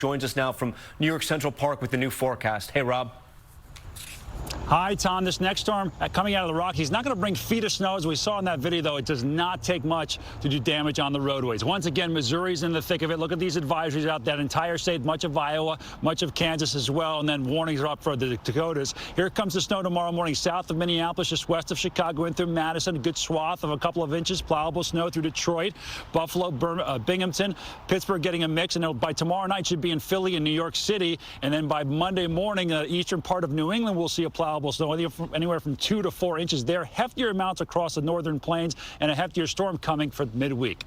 Joins us now from New York Central Park with the new forecast. Hey, Rob. Hi, Tom. This next storm coming out of the Rockies not going to bring feet of snow. As we saw in that video, though, it does not take much to do damage on the roadways. Once again, Missouri's in the thick of it. Look at these advisories out that entire state, much of Iowa, much of Kansas as well, and then warnings are up for the Dakotas. Here comes the snow tomorrow morning south of Minneapolis, just west of Chicago, in through Madison, a good swath of a couple of inches, plowable snow through Detroit, Buffalo, Binghamton, Pittsburgh getting a mix, and by tomorrow night should be in Philly and New York City, and then by Monday morning, the eastern part of New England will see a plowable snow, anywhere from 2 to 4 inches there. Heftier amounts across the northern plains and a heftier storm coming for midweek.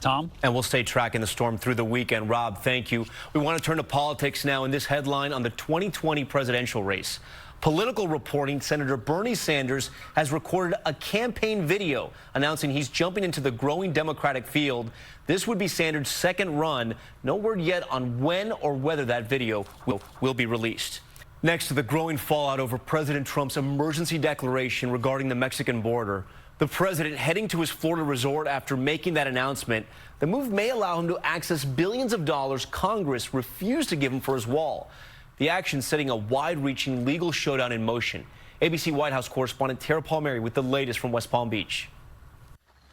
Tom? And we'll stay tracking the storm through the weekend. Rob, thank you. We want to turn to politics now in this headline on the 2020 presidential race. Political reporting, Senator Bernie Sanders has recorded a campaign video announcing he's jumping into the growing Democratic field. This would be Sanders' second run. No word yet on when or whether that video will be released. Next to the growing fallout over President Trump's emergency declaration regarding the Mexican border, the president heading to his Florida resort after making that announcement. The move may allow him to access billions of dollars Congress refused to give him for his wall. The action setting a wide-reaching legal showdown in motion. ABC White House correspondent Tara Palmieri with the latest from West Palm Beach.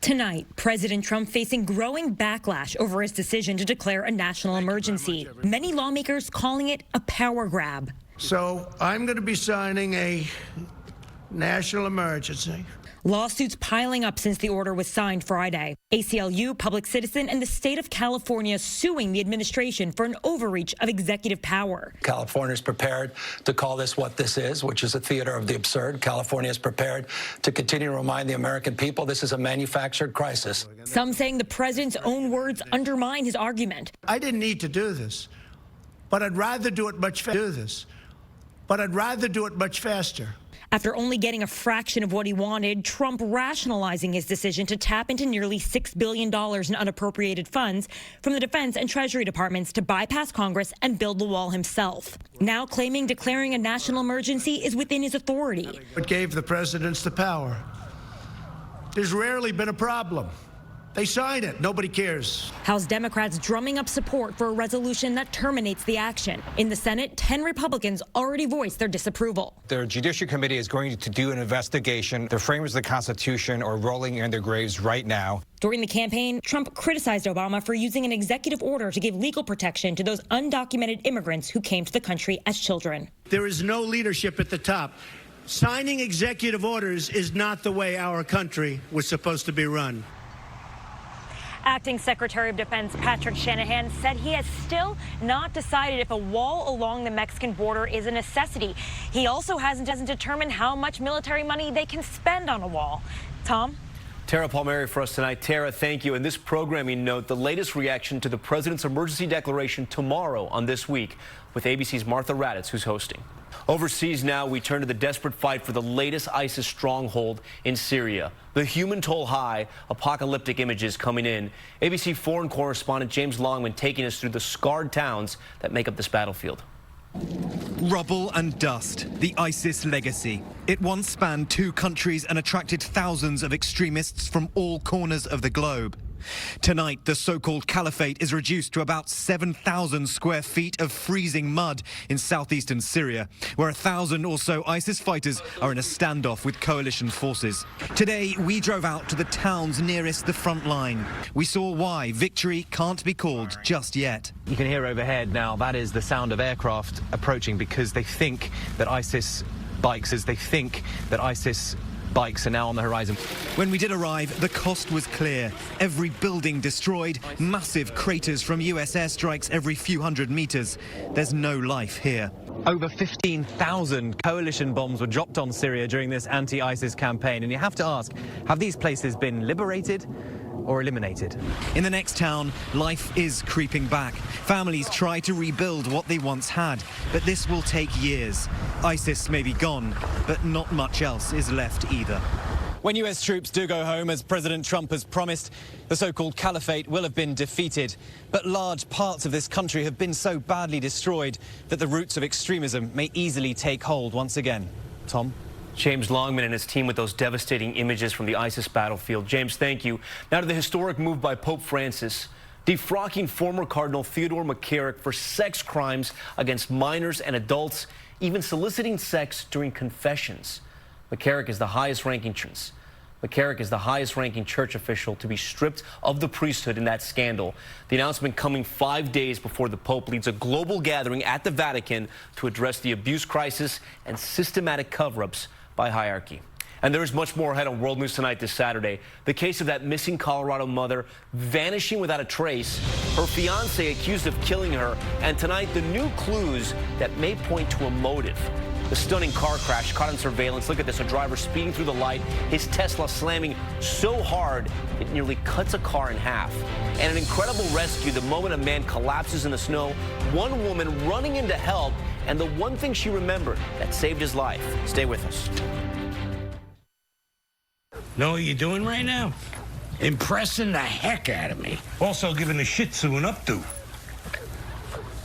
Tonight, President Trump facing growing backlash over his decision to declare a national emergency. Many lawmakers calling it a power grab. So I'm going to be signing a national emergency. Lawsuits piling up since the order was signed Friday. ACLU, Public Citizen, and the state of California suing the administration for an overreach of executive power. California is prepared to call this what this is, which is a theater of the absurd. California is prepared to continue to remind the American people this is a manufactured crisis. Some saying the president's own words undermine his argument. I didn't need to do this, but I'd rather do it much faster. After only getting a fraction of what he wanted, Trump rationalizing his decision to tap into nearly $6 billion in unappropriated funds from the Defense and Treasury Departments to bypass Congress and build the wall himself. Now claiming declaring a national emergency is within his authority. It gave the presidents the power. There's rarely been a problem. They sign it. Nobody cares. House Democrats drumming up support for a resolution that terminates the action. In the Senate, 10 Republicans already voiced their disapproval. The Judiciary Committee is going to do an investigation. The framers of the Constitution are rolling in their graves right now. During the campaign, Trump criticized Obama for using an executive order to give legal protection to those undocumented immigrants who came to the country as children. There is no leadership at the top. Signing executive orders is not the way our country was supposed to be run. Acting Secretary of Defense Patrick Shanahan said he has still not decided if a wall along the Mexican border is a necessity. He also hasn't determined how much military money they can spend on a wall. Tom? Tara Palmieri for us tonight. Tara, thank you. In this programming note, the latest reaction to the president's emergency declaration tomorrow on This Week with ABC's Martha Raddatz, who's hosting. Overseas now, we turn to the desperate fight for the latest ISIS stronghold in Syria. The human toll high, apocalyptic images coming in. ABC foreign correspondent James Longman taking us through the scarred towns that make up this battlefield. Rubble and dust, the ISIS legacy. It once spanned 2 countries and attracted thousands of extremists from all corners of the globe. Tonight, the so-called caliphate is reduced to about 7,000 square feet of freezing mud in southeastern Syria, where 1,000 or so ISIS fighters are in a standoff with coalition forces. Today, we drove out to the towns nearest the front line. We saw why victory can't be called just yet. You can hear overhead now, that is the sound of aircraft approaching because they think that ISIS bikes are now on the horizon. When we did arrive, the cost was clear. Every building destroyed, massive craters from US airstrikes every few hundred meters. There's no life here. Over 15,000 coalition bombs were dropped on Syria during this anti-ISIS campaign, and you have to ask, have these places been liberated or eliminated? In the next town, life is creeping back. Families try to rebuild what they once had, but this will take years. ISIS may be gone, but not much else is left either. When US troops do go home, as President Trump has promised, the so-called caliphate will have been defeated. But large parts of this country have been so badly destroyed that the roots of extremism may easily take hold once again. Tom? James Longman and his team with those devastating images from the ISIS battlefield. James, thank you. Now to the historic move by Pope Francis defrocking former Cardinal Theodore McCarrick for sex crimes against minors and adults, even soliciting sex during confessions. McCarrick is the highest-ranking church official to be stripped of the priesthood in that scandal. The announcement coming 5 days before the Pope leads a global gathering at the Vatican to address the abuse crisis and systematic cover-ups by hierarchy. And there is much more ahead on World News Tonight this Saturday. The case of that missing Colorado mother vanishing without a trace, her fiancé accused of killing her, and tonight the new clues that may point to a motive. The stunning car crash caught on surveillance. Look at this, a driver speeding through the light, his Tesla slamming so hard it nearly cuts a car in half. And an incredible rescue the moment a man collapses in the snow, one woman running in to help, and the one thing she remembered that saved his life. Stay with us. Know what you're doing right now? Impressing the heck out of me. Also giving the Shih Tzu an updo.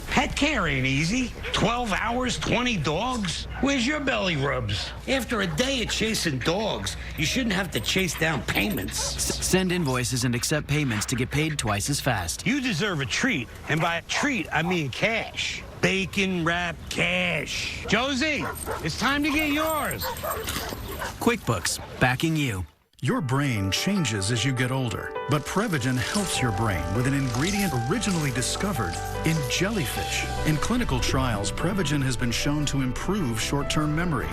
Pet care ain't easy. 12 hours, 20 dogs. Where's your belly rubs? After a day of chasing dogs, you shouldn't have to chase down payments. Send invoices and accept payments to get paid twice as fast. You deserve a treat, and by a treat, I mean cash. Bacon wrapped cash. Josie, it's time to get yours. QuickBooks, backing you. Your brain changes as you get older, but Prevagen helps your brain with an ingredient originally discovered in jellyfish. In clinical trials, Prevagen has been shown to improve short-term memory.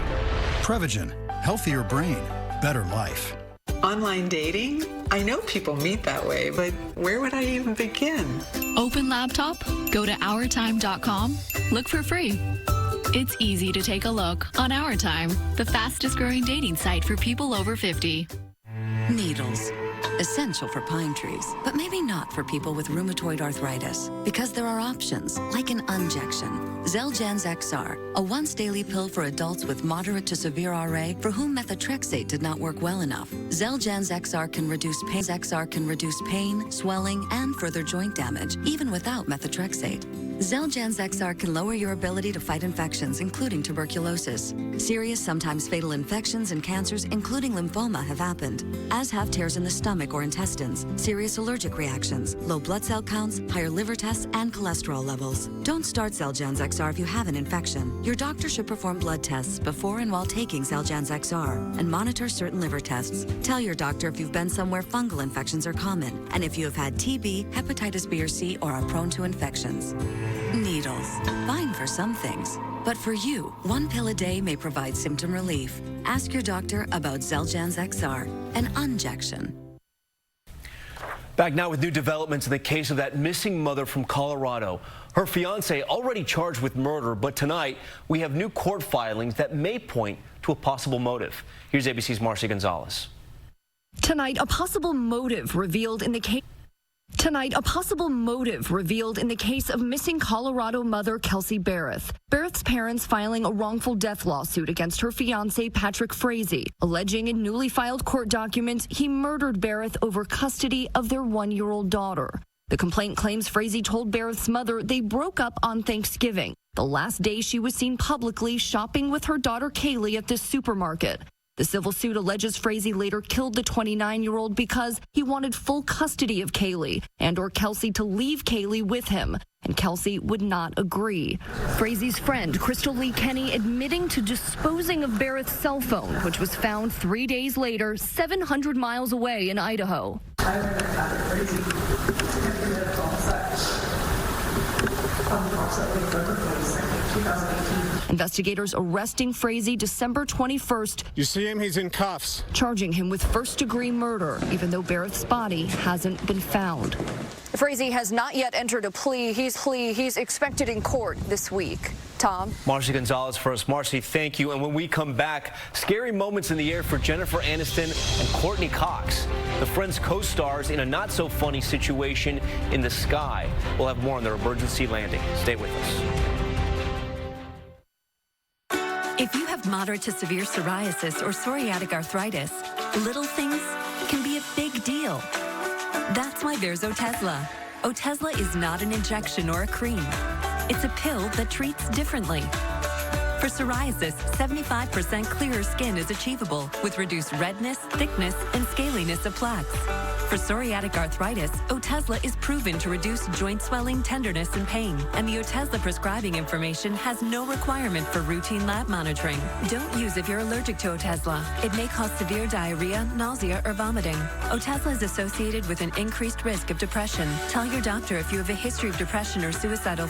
Prevagen, healthier brain, better life. Online dating? I know people meet that way, but where would I even begin? Open laptop, go to OurTime.com, look for free. It's easy to take a look on Our Time, the fastest growing dating site for people over 50. Needles. Essential for pine trees, but maybe not for people with rheumatoid arthritis, because there are options, like an injection. Xeljanz XR, a once-daily pill for adults with moderate to severe RA for whom methotrexate did not work well enough. Xeljanz XR can reduce pain, swelling, and further joint damage, even without methotrexate. Xeljanz XR can lower your ability to fight infections, including tuberculosis. Serious, sometimes fatal infections and cancers, including lymphoma, have happened, as have tears in the stomach or intestines, serious allergic reactions, low blood cell counts, higher liver tests, and cholesterol levels. Don't start Xeljanz XR if you have an infection. Your doctor should perform blood tests before and while taking Xeljanz XR and monitor certain liver tests. Tell your doctor if you've been somewhere fungal infections are common, and if you have had TB, hepatitis B or C, or are prone to infections. Needles. Fine for some things. But for you, one pill a day may provide symptom relief. Ask your doctor about Xeljanz XR, an injection. Back now with new developments in the case of that missing mother from Colorado. Her fiancé already charged with murder, but tonight we have new court filings that may point to a possible motive. Here's ABC's Marcy Gonzalez. Tonight, a possible motive revealed in the case of missing Colorado mother Kelsey Barrett. Barrett's parents filing a wrongful death lawsuit against her fiancé Patrick Frazee, alleging in newly filed court documents he murdered Barrett over custody of their 1-year-old daughter. The complaint claims Frazee told Barrett's mother they broke up on Thanksgiving, the last day she was seen publicly shopping with her daughter Kaylee at this supermarket. The civil suit alleges Frazee later killed the 29-year-old because he wanted full custody of Kaylee and/or Kelsey to leave Kaylee with him, and Kelsey would not agree. Frazee's friend, Crystal Lee Kenny, admitting to disposing of Barrett's cell phone, which was found 3 days later, 700 miles away in Idaho. Investigators arresting Frazee December 21st. You see him? He's in cuffs. Charging him with first-degree murder, even though Barrett's body hasn't been found. Frazee has not yet entered a plea. He's expected in court this week. Tom? Marcy Gonzalez first. Marcy, thank you. And when we come back, scary moments in the air for Jennifer Aniston and Courtney Cox, the Friends co-stars in a not-so-funny situation in the sky. We'll have more on their emergency landing. Stay with us. If you have moderate to severe psoriasis or psoriatic arthritis, little things can be a big deal. That's why there's Otezla. Otezla is not an injection or a cream. It's a pill that treats differently. For For psoriasis, 75% clearer skin is achievable with reduced redness, thickness, and scaliness of plaques. For psoriatic arthritis, Otezla is proven to reduce joint swelling, tenderness, and pain. And the Otezla prescribing information has no requirement for routine lab monitoring. Don't use if you're allergic to Otezla. It may cause severe diarrhea, nausea, or vomiting. Otezla is associated with an increased risk of depression. Tell your doctor if you have a history of depression or suicidal